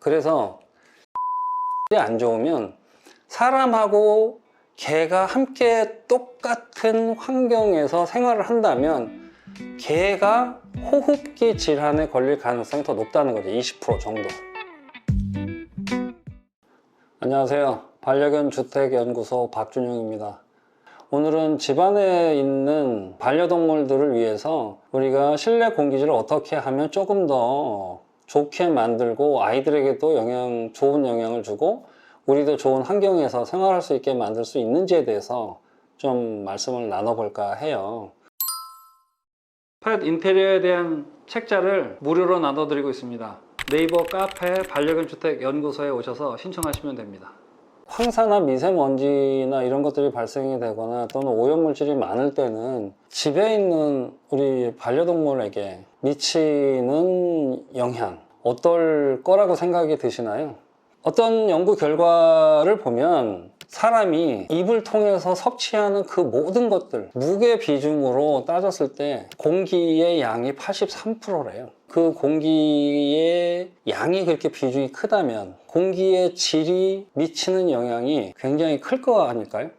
그래서 안 좋으면 사람하고 개가 함께 똑같은 환경에서 생활을 한다면 개가 호흡기 질환에 걸릴 가능성이 더 높다는 거죠. 20% 정도. 안녕하세요. 반려견 주택연구소 박준용입니다. 오늘은 집안에 있는 반려동물들을 위해서 우리가 실내 공기질을 어떻게 하면 조금 더 좋게 만들고 아이들에게도 좋은 영향을 주고 우리도 좋은 환경에서 생활할 수 있게 만들 수 있는지에 대해서 좀 말씀을 나눠볼까 해요. 펫 인테리어에 대한 책자를 무료로 나눠드리고 있습니다. 네이버 카페 반려견 주택 연구소에 오셔서 신청하시면 됩니다. 황사나 미세먼지나 이런 것들이 발생이 되거나 또는 오염물질이 많을 때는 집에 있는 우리 반려동물에게 미치는 영향 어떨 거라고 생각이 드시나요? 어떤 연구 결과를 보면 사람이 입을 통해서 섭취하는 그 모든 것들 무게 비중으로 따졌을 때 공기의 양이 83%래요. 그 공기의 양이 그렇게 비중이 크다면 공기의 질이 미치는 영향이 굉장히 클 거 아닐까요?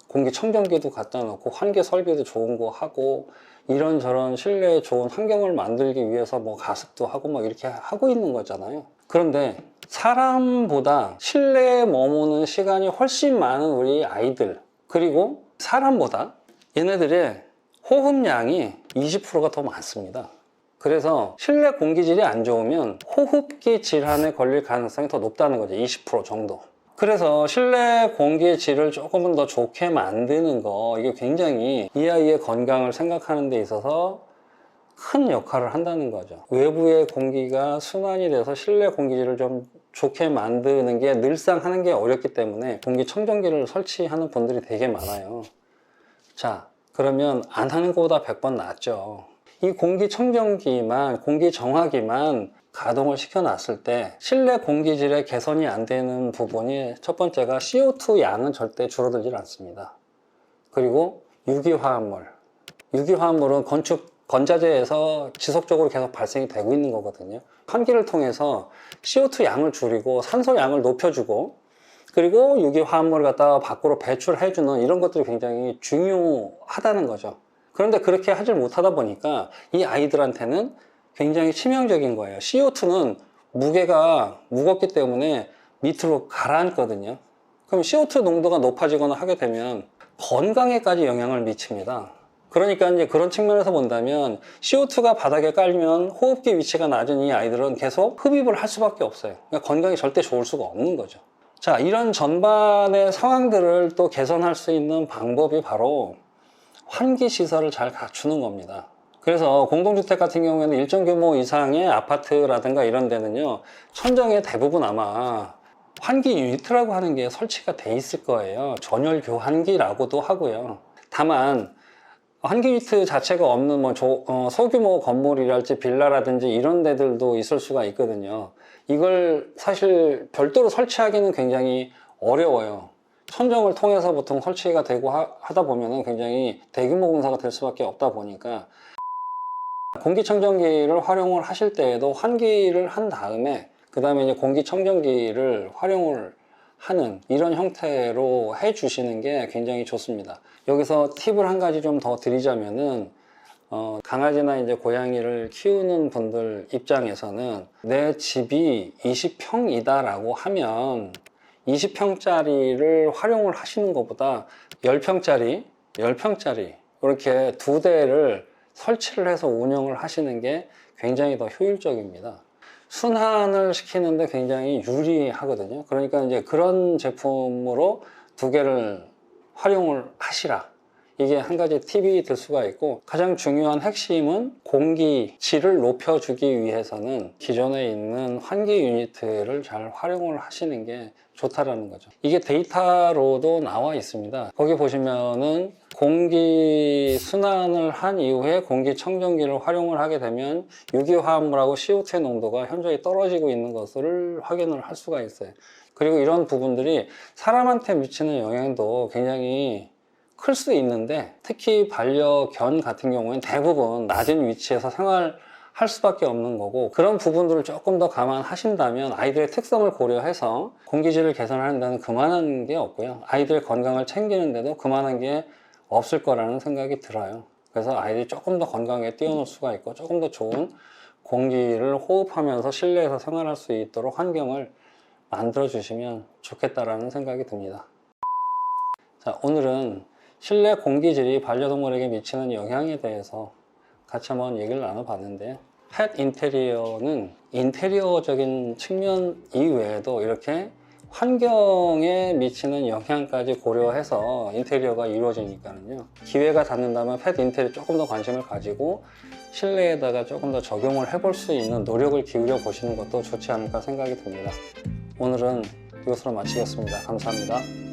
공기청정기도 갖다 놓고 환기 설비도 좋은 거 하고 이런저런 실내에 좋은 환경을 만들기 위해서 뭐 가습도 하고 이렇게 하고 있는 거잖아요. 그런데 사람보다 실내에 머무는 시간이 훨씬 많은 우리 아이들, 그리고 사람보다 얘네들의 호흡량이 20%가 더 많습니다. 그래서 실내 공기질이 안 좋으면 호흡기 질환에 걸릴 가능성이 더 높다는 거죠. 20% 정도. 그래서 실내 공기의 질을 조금은 더 좋게 만드는 거, 이게 굉장히 이 아이의 건강을 생각하는 데 있어서 큰 역할을 한다는 거죠. 외부의 공기가 순환이 돼서 실내 공기질을 좀 좋게 만드는 게 늘상 하는 게 어렵기 때문에 공기청정기를 설치하는 분들이 되게 많아요. 자, 그러면 안 하는 것보다 100번 낫죠. 이 공기청정기만, 공기정화기만 가동을 시켜놨을 때 실내 공기질의 개선이 안 되는 부분이 첫 번째가 CO2 양은 절대 줄어들질 않습니다. 그리고 유기화합물. 유기화합물은 건자재에서 지속적으로 계속 발생이 되고 있는 거거든요. 환기를 통해서 CO2 양을 줄이고 산소 양을 높여주고 그리고 유기화합물을 갖다가 밖으로 배출해주는 이런 것들이 굉장히 중요하다는 거죠. 그런데 그렇게 하질 못하다 보니까 이 아이들한테는 굉장히 치명적인 거예요. CO2는 무게가 무겁기 때문에 밑으로 가라앉거든요. 그럼 CO2 농도가 높아지거나 하게 되면 건강에까지 영향을 미칩니다. 그러니까 이제 그런 측면에서 본다면 CO2가 바닥에 깔리면 호흡기 위치가 낮은 이 아이들은 계속 흡입을 할 수밖에 없어요. 그러니까 건강이 절대 좋을 수가 없는 거죠. 자, 이런 전반의 상황들을 또 개선할 수 있는 방법이 바로 환기 시설을 잘 갖추는 겁니다. 그래서 공동주택 같은 경우에는 일정 규모 이상의 아파트라든가 이런 데는요, 천정에 대부분 아마 환기 유니트라고 하는 게 설치가 돼 있을 거예요. 전열 교환기라고도 하고요. 다만 환기 유니트 자체가 없는 소규모 건물이랄지 빌라라든지 이런 데들도 있을 수가 있거든요. 이걸 사실 별도로 설치하기는 굉장히 어려워요. 천정을 통해서 보통 설치가 되고 하다 보면은 굉장히 대규모 공사가 될 수밖에 없다 보니까 공기청정기를 활용을 하실 때에도 환기를 한 다음에 그 다음에 이제 공기청정기를 활용을 하는 이런 형태로 해 주시는 게 굉장히 좋습니다. 여기서 팁을 한 가지 좀 더 드리자면은 강아지나 이제 고양이를 키우는 분들 입장에서는 내 집이 20평이다 라고 하면 20평짜리를 활용을 하시는 것보다 10평짜리 이렇게 두 대를 설치를 해서 운영을 하시는 게 굉장히 더 효율적입니다. 순환을 시키는데 굉장히 유리하거든요. 그러니까 이제 그런 제품으로 두 개를 활용을 하시라. 이게 한 가지 팁이 될 수가 있고, 가장 중요한 핵심은 공기질을 높여주기 위해서는 기존에 있는 환기 유니트를 잘 활용을 하시는 게 좋다라는 거죠. 이게 데이터로도 나와 있습니다. 거기 보시면은 공기 순환을 한 이후에 공기청정기를 활용을 하게 되면 유기화합물하고 CO2의 농도가 현저히 떨어지고 있는 것을 확인을 할 수가 있어요. 그리고 이런 부분들이 사람한테 미치는 영향도 굉장히 클 수 있는데, 특히 반려견 같은 경우에는 대부분 낮은 위치에서 생활 할 수밖에 없는 거고, 그런 부분들을 조금 더 감안하신다면 아이들의 특성을 고려해서 공기질을 개선하는 데는 그만한 게 없고요. 아이들 건강을 챙기는데도 그만한 게 없을 거라는 생각이 들어요. 그래서 아이들이 조금 더 건강하게 뛰어놀 수가 있고 조금 더 좋은 공기를 호흡하면서 실내에서 생활할 수 있도록 환경을 만들어 주시면 좋겠다라는 생각이 듭니다. 자, 오늘은 실내 공기질이 반려동물에게 미치는 영향에 대해서 같이 한번 얘기를 나눠봤는데요. 펫 인테리어는 인테리어적인 측면 이외에도 이렇게 환경에 미치는 영향까지 고려해서 인테리어가 이루어지니까요. 기회가 닿는다면 펫 인테리어 조금 더 관심을 가지고 실내에다가 조금 더 적용을 해볼 수 있는 노력을 기울여 보시는 것도 좋지 않을까 생각이 듭니다. 오늘은 이것으로 마치겠습니다. 감사합니다.